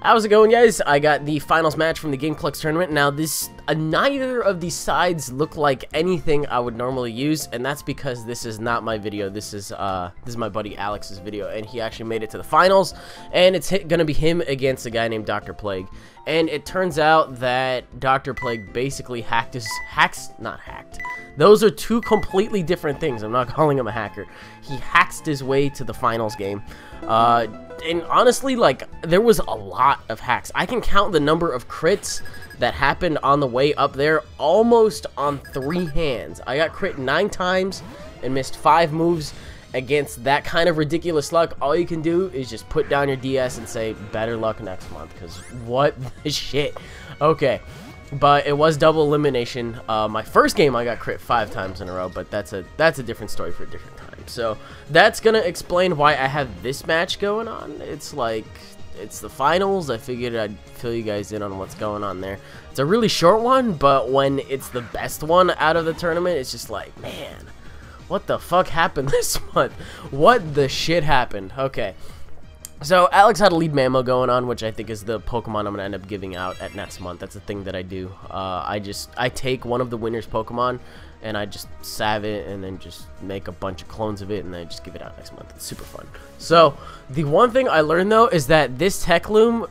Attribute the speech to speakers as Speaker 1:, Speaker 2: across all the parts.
Speaker 1: How's it going, guys? I got the finals match from the DrPlague tournament. Now, neither of these sides look like anything I would normally use, and that's because this is not my video. This is my buddy Alex's video, and he actually made it to the finals, and it's gonna be him against a guy named DrPlague. And it turns out that DrPlague basically not hacked. Those are two completely different things. I'm not calling him a hacker. He hacked his way to the finals game. And honestly, like, there was a lot of hacks. I can count the number of crits that happened on the way up there almost on 3 hands. I got crit 9 times and missed 5 moves. Against that kind of ridiculous luck, all you can do is just put down your DS and say, better luck next month, because what the shit. Okay, but it was double elimination. My first game I got crit 5 times in a row, but that's a different story for a different time. So that's gonna explain why I have this match going on. It's like, it's the finals. I figured I'd fill you guys in on what's going on there. It's a really short one, but when it's the best one out of the tournament, it's just like, man, what the fuck happened this month? What the shit happened? Okay. So, Alex had a lead Mamo going on, which I think is the Pokemon I'm going to end up giving out at next month. That's a thing that I do. I take one of the winner's Pokemon, and I just salve it, and then just make a bunch of clones of it, and then I just give it out next month. It's super fun. So, the one thing I learned, though, is that this Tech Loom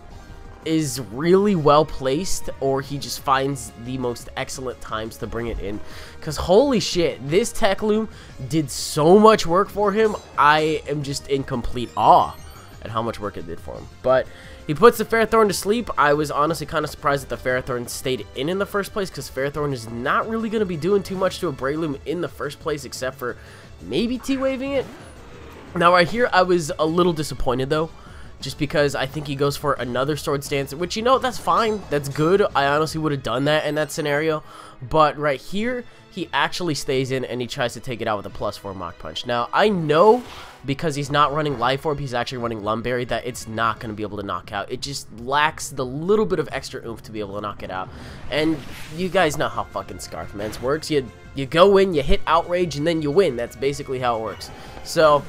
Speaker 1: is really well placed, or he just finds the most excellent times to bring it in, because holy shit, this Tech Loom did so much work for him. I am just in complete awe at how much work it did for him. But he puts the Ferrothorn to sleep. I was honestly kind of surprised that the Ferrothorn stayed in the first place, because Ferrothorn is not really going to be doing too much to a Breloom in the first place, except for maybe T-waving it. Now right here I was a little disappointed though, just because I think he goes for another Sword Stance, which, you know, that's fine. That's good. I honestly would have done that in that scenario. But right here, he actually stays in and he tries to take it out with a +4 Mach Punch. Now, I know because he's not running Life Orb, he's actually running Lumberry, that it's not going to be able to knock out. It just lacks the little bit of extra oomph to be able to knock it out. And you guys know how fucking Scarf Mance works. You go in, you hit Outrage, and then you win. That's basically how it works. So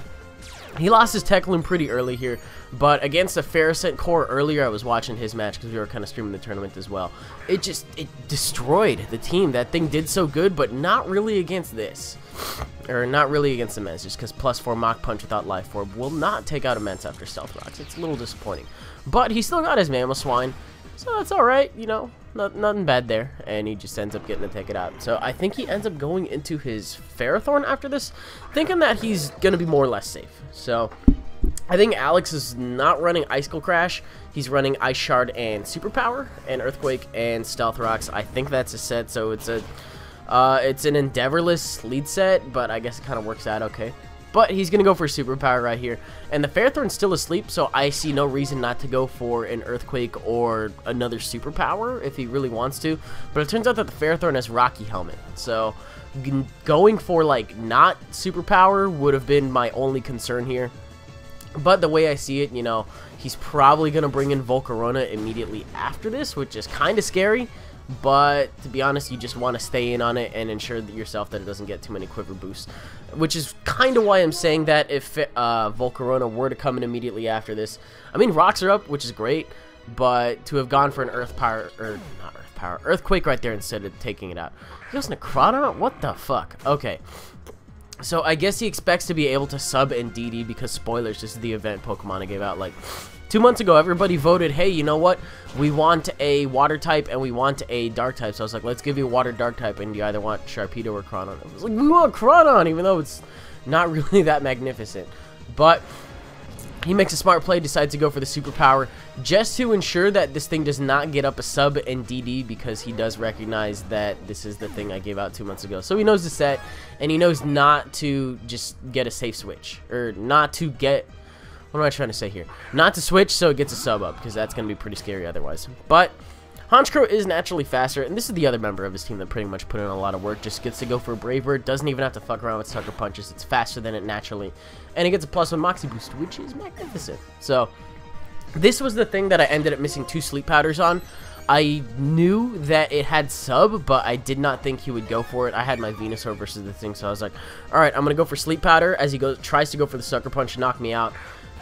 Speaker 1: he lost his Tech Loom pretty early here, but against a Ferrocent Core earlier, I was watching his match because we were kind of streaming the tournament as well. It destroyed the team. That thing did so good, but not really against this. Or not really against Immense, just because +4 Mach Punch without Life Orb will not take out Immense after Stealth Rocks. It's a little disappointing. But he still got his Mamoswine, so that's alright, you know, nothing bad there. And he just ends up getting to take it out. So I think he ends up going into his Ferrothorn after this, thinking that he's going to be more or less safe. So I think Alex is not running Icicle Crash. He's running Ice Shard and Superpower, and Earthquake and Stealth Rocks. I think that's a set, so it's an Endeavorless lead set, but I guess it kind of works out okay. But he's going to go for Superpower right here. And the Ferrothorn's still asleep, so I see no reason not to go for an Earthquake or another Superpower if he really wants to. But it turns out that the Ferrothorn has Rocky Helmet. So going for, like, not Superpower would have been my only concern here. But the way I see it, you know, he's probably going to bring in Volcarona immediately after this, which is kind of scary. But to be honest, you just want to stay in on it and ensure that yourself that it doesn't get too many quiver boosts, which is kind of why I'm saying that if Volcarona were to come in immediately after this, I mean, rocks are up, which is great, but to have gone for an Earthquake right there instead of taking it out. He goes Necrodon? What the fuck? Okay. So I guess he expects to be able to sub and DD, because spoilers, this is the event Pokemon I gave out like 2 months ago. Everybody voted, hey, you know what? We want a water type and we want a dark type. So I was like, let's give you a water dark type, and you either want Sharpedo or Crawdon. I was like, we want Crawdon, even though it's not really that magnificent. But he makes a smart play, decides to go for the Superpower, just to ensure that this thing does not get up a sub and DD, because he does recognize that this is the thing I gave out 2 months ago. So he knows the set, and he knows not to just get a safe switch, or not to get, what am I trying to say here? Not to switch so it gets a sub up, because that's going to be pretty scary otherwise. But Honchkrow is naturally faster, and this is the other member of his team that pretty much put in a lot of work. Just gets to go for a Brave Bird, doesn't even have to fuck around with Sucker Punches. It's faster than it naturally, and he gets a +1 Moxie Boost, which is magnificent. So this was the thing that I ended up missing 2 Sleep Powders on. I knew that it had sub, but I did not think he would go for it. I had my Venusaur versus the thing, so I was like, alright, I'm going to go for Sleep Powder as he tries to go for the Sucker Punch to knock me out.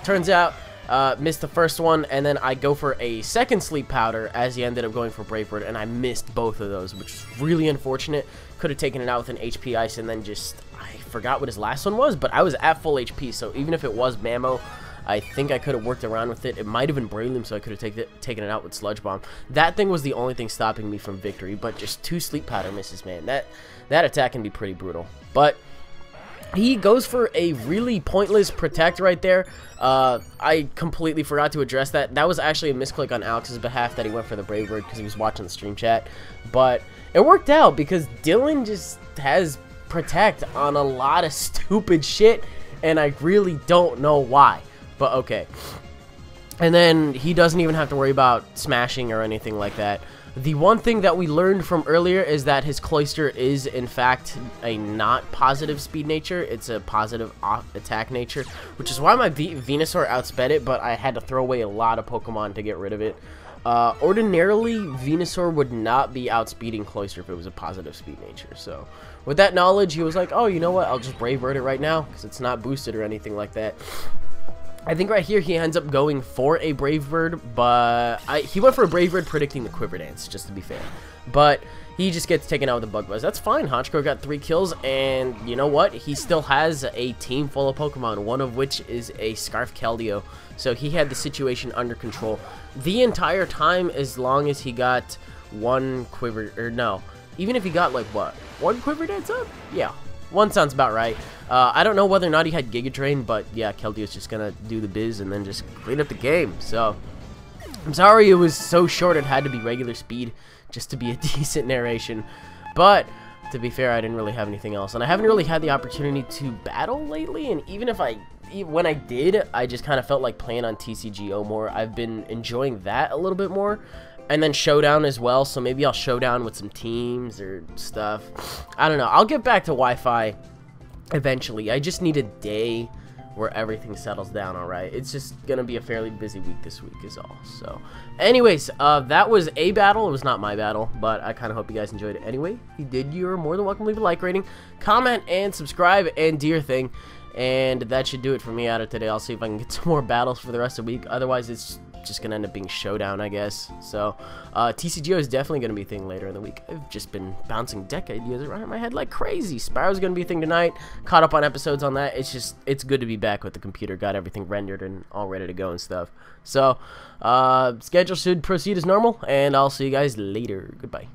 Speaker 1: Turns out Missed the first one, and then I go for a second sleep powder as he ended up going for Brave Bird, and I missed both of those, which was really unfortunate. Could have taken it out with an HP Ice, and then just, I forgot what his last one was, but I was at full HP, so even if it was Mamo, I think I could have worked around with it. It might have been Breloom, so I could have taken it out with Sludge Bomb. That thing was the only thing stopping me from victory, but just 2 sleep powder misses, man. That attack can be pretty brutal. But he goes for a really pointless protect right there. I completely forgot to address that. That was actually a misclick on Alex's behalf that he went for the Brave Bird because he was watching the stream chat. But it worked out because Dylan just has protect on a lot of stupid shit, and I really don't know why. But okay. And then he doesn't even have to worry about smashing or anything like that. The one thing that we learned from earlier is that his Cloyster is, in fact, a not positive speed nature. It's a positive attack nature, which is why my Venusaur outsped it, but I had to throw away a lot of Pokemon to get rid of it. Ordinarily, Venusaur would not be outspeeding Cloyster if it was a positive speed nature. So, with that knowledge, he was like, oh, you know what? I'll just Brave Bird it right now because it's not boosted or anything like that. I think right here he ends up going for a Brave Bird, but he went for a Brave Bird predicting the Quiver Dance, just to be fair. But he just gets taken out with the Bug Buzz. That's fine. Honchkrow got 3 kills, and you know what? He still has a team full of Pokemon, one of which is a Scarf Keldeo. So he had the situation under control the entire time, as long as he got 1 Quiver, or no, even if he got like what? 1 Quiver Dance up? Yeah. 1 sounds about right. I don't know whether or not he had Giga Drain, but yeah, Keldeo's just gonna do the biz and then just clean up the game. So, I'm sorry it was so short it had to be regular speed just to be a decent narration. But, to be fair, I didn't really have anything else. And I haven't really had the opportunity to battle lately, and even if when I did, I just kind of felt like playing on TCGO more. I've been enjoying that a little bit more. And then Showdown as well, so maybe I'll Showdown with some teams or stuff. I don't know. I'll get back to Wi-Fi eventually. I just need a day where everything settles down, alright? It's just going to be a fairly busy week this week is all. So, anyways, that was a battle. It was not my battle, but I kind of hope you guys enjoyed it anyway. If you did, you're more than welcome to leave a like rating, comment, and subscribe, and do your thing. And that should do it for me out of today. I'll see if I can get some more battles for the rest of the week. Otherwise, it's just gonna end up being Showdown, I guess. So TCGO is definitely gonna be a thing later in the week. I've just been bouncing deck ideas around my head like crazy. Spyro's gonna be a thing tonight. Caught up on episodes on that. It's good to be back with the computer. Got everything rendered and all ready to go and stuff. So schedule should proceed as normal, and I'll see you guys later. Goodbye.